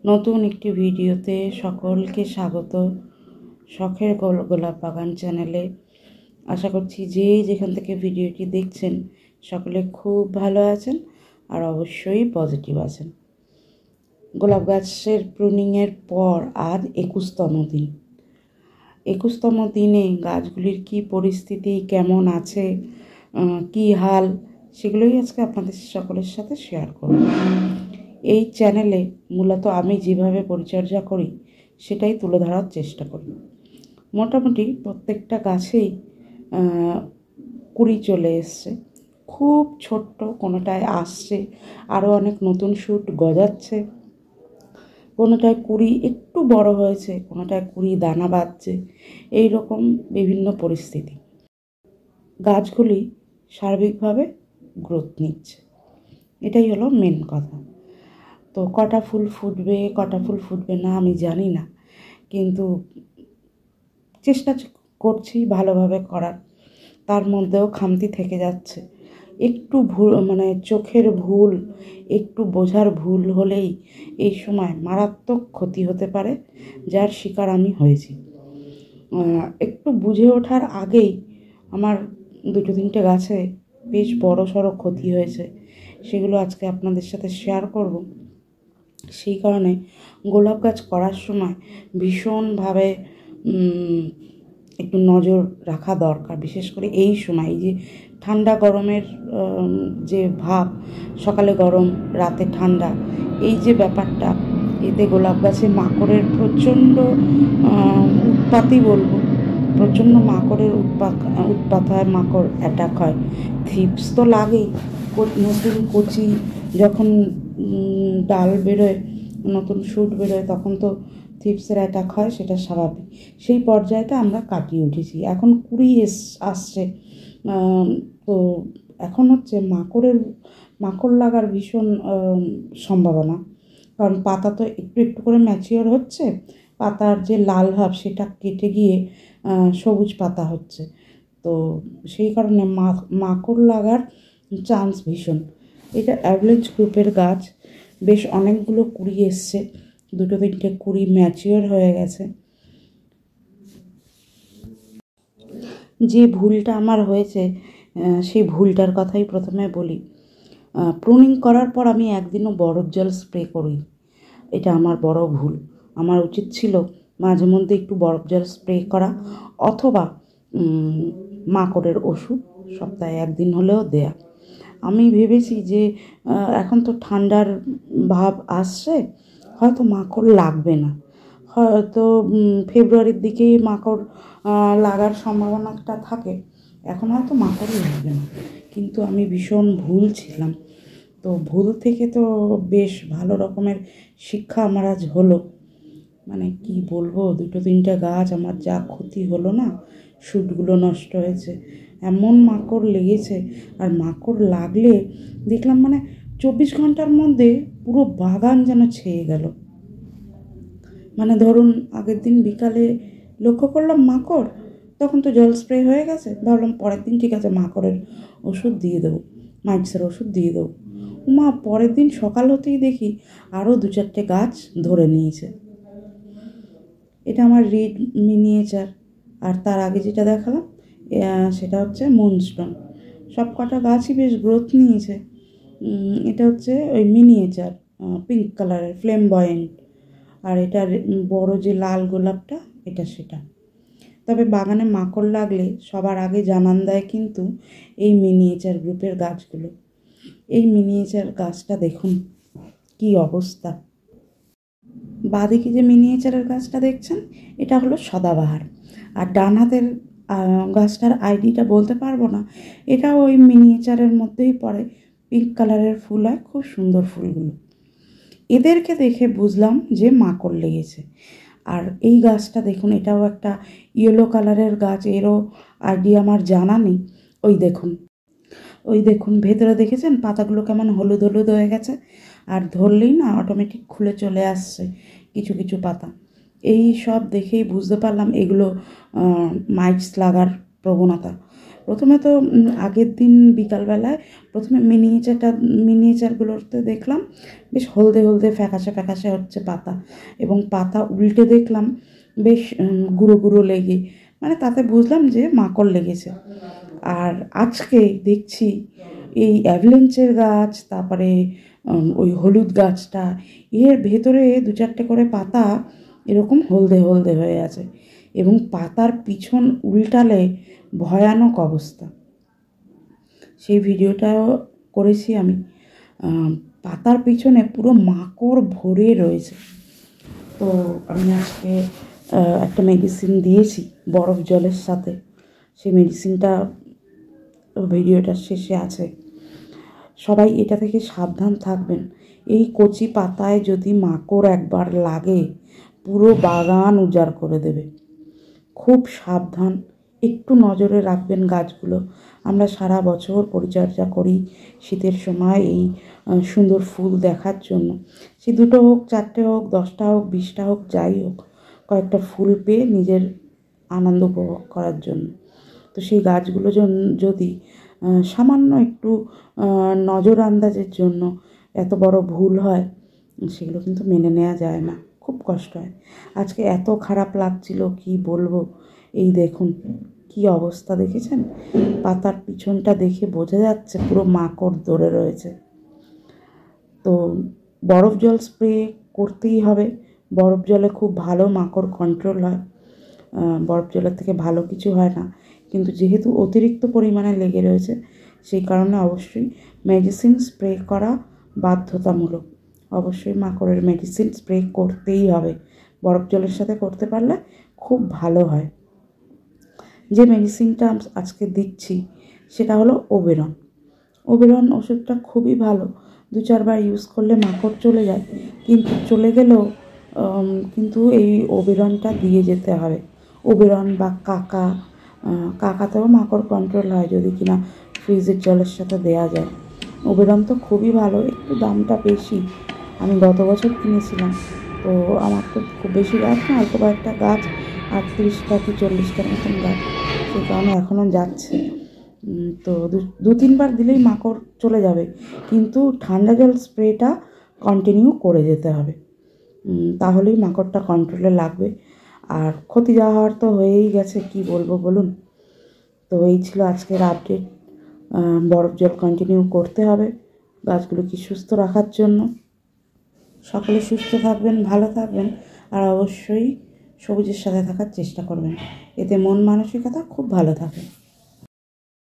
নতুন একটি ভিডিওতে সকলকে স্বাগত। শখের গোলাপ বাগান চ্যানেলে আশা করছি যে যেখান থেকে ভিডিওটি দেখছেন সকলে খুব ভালো আছেন আর অবশ্যই পজিটিভ আছেন। গোলাপ গাছের প্রুনিংয়ের পর আজ 21তম দিন। 21তম দিনে গাছগুলির কি পরিস্থিতি, কেমন আছে, কি হাল, সেগুলোই আজকে আপনাদের সকলের সাথে শেয়ার করব। এই চ্যানেলে মূলত আমি যেভাবে পরিচর্যা করি সেটাই তুলে ধরার চেষ্টা করি। মোটামুটি প্রত্যেকটা গাছেই কুড়ি চলে এসছে, খুব ছোট্ট, কোনোটায় আসছে, আরও অনেক নতুন শুট গজাচ্ছে, কোনোটায় কুড়ি একটু বড় হয়েছে, কোনোটায় কুড়ি দানা বাঁধছে। এই রকম বিভিন্ন পরিস্থিতি। গাছগুলি সার্বিকভাবে গ্রোথ নিচ্ছে, এটাই হলো মেন কথা। তো কটা ফুল ফুটবে কটা ফুল ফুটবে না আমি জানি না, কিন্তু চেষ্টা করছি ভালোভাবে করার। তার মধ্যেও খামতি থেকে যাচ্ছে। একটু ভুল, মানে চোখের ভুল, একটু বোঝার ভুল হলেই এই সময় মারাত্মক ক্ষতি হতে পারে, যার শিকার আমি হয়েছি। একটু বুঝে ওঠার আগেই আমার দুটো তিনটে গাছে বেশ বড় সড়ো ক্ষতি হয়েছে, সেগুলো আজকে আপনাদের সাথে শেয়ার করব। সেই কারণে গোলাপ গাছ করার সময় ভীষণভাবে একটু নজর রাখা দরকার, বিশেষ করে এই সময়। এই যে ঠান্ডা গরমের যে ভাব, সকালে গরম রাতে ঠান্ডা, এই যে ব্যাপারটা, এতে গোলাপ গাছে মাকড়ের প্রচণ্ড উৎপাতই বলবো, প্রচণ্ড মাকড়ের উৎপাত হয়, মাকড় অ্যাটাক হয়। থ্রিপস তো লাগেই। নতুন কচি যখন ডাল বেরোয়, নতুন শুট বেরোয়, তখন তো থ্রিপসের অ্যাটাক হয়, সেটা স্বাভাবিক। সেই পর্যায়টা আমরা কাটিয়ে উঠেছি, এখন কুড়ি আসছে। তো এখন হচ্ছে মাকড় লাগার ভীষণ সম্ভাবনা, কারণ পাতা তো একটু একটু করে ম্যাচিওর হচ্ছে, পাতার যে লাল ভাব সেটা কেটে গিয়ে সবুজ পাতা হচ্ছে। তো সেই কারণে মাকড় লাগার চান্স ভীষণ। এটা অ্যাভারেজ গ্রুপের গাছ, বেশ অনেকগুলো কুড়ি এসছে, দুটো তিনটে কুড়ি ম্যাচিওর হয়ে গেছে। যে ভুলটা আমার হয়েছে সেই ভুলটার কথাই প্রথমে বলি। প্রুনিং করার পর আমি একদিনও বরফ জল স্প্রে করি, এটা আমার বড় ভুল। আমার উচিত ছিল মাঝে মধ্যে একটু বরফ জল স্প্রে করা, অথবা মাকড়ের ওষুধ সপ্তাহে একদিন হলেও দেয়া। আমি ভেবেছি যে এখন তো ঠান্ডার ভাব আসছে, হয়তো মাকড় লাগবে না, হয়তো ফেব্রুয়ারির দিকেই মাকড় লাগার সম্ভাবনাটা থাকে, এখন হয়তো মাকড় লাগবে না। কিন্তু আমি ভীষণ ভুল ছিলাম। তো ভুল থেকে তো বেশ ভালো রকমের শিক্ষা আমার আজ হলো। মানে কি বলবো, দুটো তিনটে গাছ আমার যা ক্ষতি হলো না, শুটগুলো নষ্ট হয়েছে, এমন মাকড় লেগেছে। আর মাকড় লাগলে দেখলাম 24 ঘন্টার মধ্যে পুরো বাগান যেন ছেয়ে গেল। মানে ধরুন আগের দিন বিকালে লক্ষ্য করলাম মাকড়, তখন তো জল স্প্রে হয়ে গেছে, ভাবলাম পরের দিন ঠিক আছে মাকড়ের ওষুধ দিয়ে দেবো, মাইটসের ওষুধ দিয়ে দেবো। পরের দিন সকাল হতেই দেখি আরও 2-4টে গাছ ধরে নিয়েছে। এটা আমার রেড মিনিয়েচার, আর তার আগে যেটা দেখালাম সেটা হচ্ছে মুনস্টোন। সব কটা গাছই বেশ গ্রোথ নিয়েছে। এটা হচ্ছে ওই মিনিয়েচার, পিঙ্ক কালারের ফ্লেমবয়েন্ট, আর এটা বড় যে লাল গোলাপটা, এটা সেটা। তবে বাগানে মাকড় লাগলে সবার আগে জানান দেয় কিন্তু এই মিনিয়েচার গ্রুপের গাছগুলো। এই মিনিয়েচার গাছটা দেখুন কি অবস্থা। বাঁদিকে যে মিনিয়েচারের গাছটা দেখছেন, এটা হলো সদাবাহার। আর ডান হাতের গাছটার আইডিটা বলতে পারবো না, এটা ওই মিনিয়েচারের মধ্যেই পড়ে, পিঙ্ক কালারের ফুল হয়, খুব সুন্দর ফুলগুলো। এদেরকে দেখে বুঝলাম যে মাকড় লেগেছে। আর এই গাছটা দেখুন, এটাও একটা ইয়েলো কালারের গাছ, এরও আইডিয়া আমার জানা নেই। ওই দেখুন ভেতরে দেখেছেন পাতাগুলো কেমন হলুদ হলুদ হয়ে গেছে, আর ধরলেই না অটোমেটিক খুলে চলে আসছে কিছু কিছু পাতা। এই সব দেখেই বুঝতে পারলাম এগুলো মাইটস লাগার প্রবণতা। প্রথমে তো আগের দিন বিকালবেলায় প্রথমে মিনিয়েচারগুলোতে দেখলাম বেশ হলদে হলদে ফ্যাকাশে ফ্যাকাশে হচ্ছে পাতা, এবং পাতা উল্টে দেখলাম বেশ গুঁড়ো গুঁড়ো লেগে, মানে তাতে বুঝলাম যে মাকড় লেগেছে। আর আজকে দেখছি এই অ্যাভেলেন্সের গাছ, তারপরে ওই হলুদ গাছটা, এর ভেতরে 2-4টে করে পাতা এরকম হলদে হলদে হয়ে আছে, এবং পাতার পিছন উল্টালে ভয়ানক অবস্থা। সেই ভিডিওটাও করেছি আমি। পাতার পিছনে পুরো মাকড় ভরে রয়েছে। তো আমি আজকে একটা মেডিসিন দিয়েছি বরফ জলের সাথে, সেই মেডিসিনটা ভিডিওটার শেষে আছে। সবাই এটা থেকে সাবধান থাকবেন। এই কচি পাতায় যদি মাকড় একবার লাগে পুরো বাগান উজাড় করে দেবে। খুব সাবধান, একটু নজরে রাখবেন গাছগুলো। আমরা সারা বছর পরিচর্যা করি শীতের সময় এই সুন্দর ফুল দেখার জন্য। সে 2টো হোক, 4টে হোক, 10টা হোক, 20টা হোক, যাই হোক, কয়েকটা ফুল পেয়ে নিজের আনন্দ উপভোগ করার জন্য। তো সেই গাছগুলো যদি সামান্য একটু নজর আন্দাজের জন্য এত বড় ভুল হয়, সেগুলো কিন্তু মেনে নেওয়া যায় না, খুব কষ্ট হয়। আজকে এত খারাপ লাগছিল কি বলবো। এই দেখুন কি অবস্থা, দেখেছেন? পাতার পিছনটা দেখে বোঝা যাচ্ছে পুরো মাকড় ধরে রয়েছে। তো বরফ জল স্প্রে করতেই হবে। বরফ জলে খুব ভালো মাকড় কন্ট্রোল হয়, বরফ জলের থেকে ভালো কিছু হয় না। কিন্তু যেহেতু অতিরিক্ত পরিমাণে লেগে রয়েছে, সেই কারণে অবশ্যই মেডিসিন স্প্রে করা বাধ্যতামূলক। অবশ্যই মাকড়ের মেডিসিন স্প্রে করতেই হবে। বরফ জলের সাথে করতে পারলে খুব ভালো হয়। যে মেডিসিনটা আজকে দিচ্ছি সেটা হলো ওবেরন। ওবেরন ওষুধটা খুবই ভালো। 2-4 বার ইউজ করলে মাকড় চলে যায়, কিন্তু চলে গেলেও কিন্তু এই ওবেরনটা দিয়ে যেতে হবে। ওবেরন বা কাকাতেও মাকড় কন্ট্রোল হয় যদি কিনা ফ্রিজের জলের সাথে দেওয়া যায়। ওবেরন তো খুবই ভালো, একটু দামটা বেশি। আমি গত বছর কিনেছিলাম, তো আমার তো খুব বেশি গাছ না, অল্প কয়েকটা গাছ, 38টা কি 40টার মতন গাছ, সেই কারণে এখনও যাচ্ছে। তো 2-3 বার দিলেই মাকড় চলে যাবে, কিন্তু ঠান্ডা জল স্প্রেটা কন্টিনিউ করে যেতে হবে, তাহলেই মাকড়টা কন্ট্রোলে লাগবে। আর ক্ষতি যা হওয়ার তো হয়েই গেছে, কি বলবো বলুন। তো এই ছিল আজকের আপডেট। বরফ জল কন্টিনিউ করতে হবে গাছগুলোকে সুস্থ রাখার জন্য। সকলে সুস্থ থাকবেন, ভালো থাকবেন, আর অবশ্যই সবুজের সাথে থাকার চেষ্টা করবেন, এতে মন মানসিকতা খুব ভালো থাকে।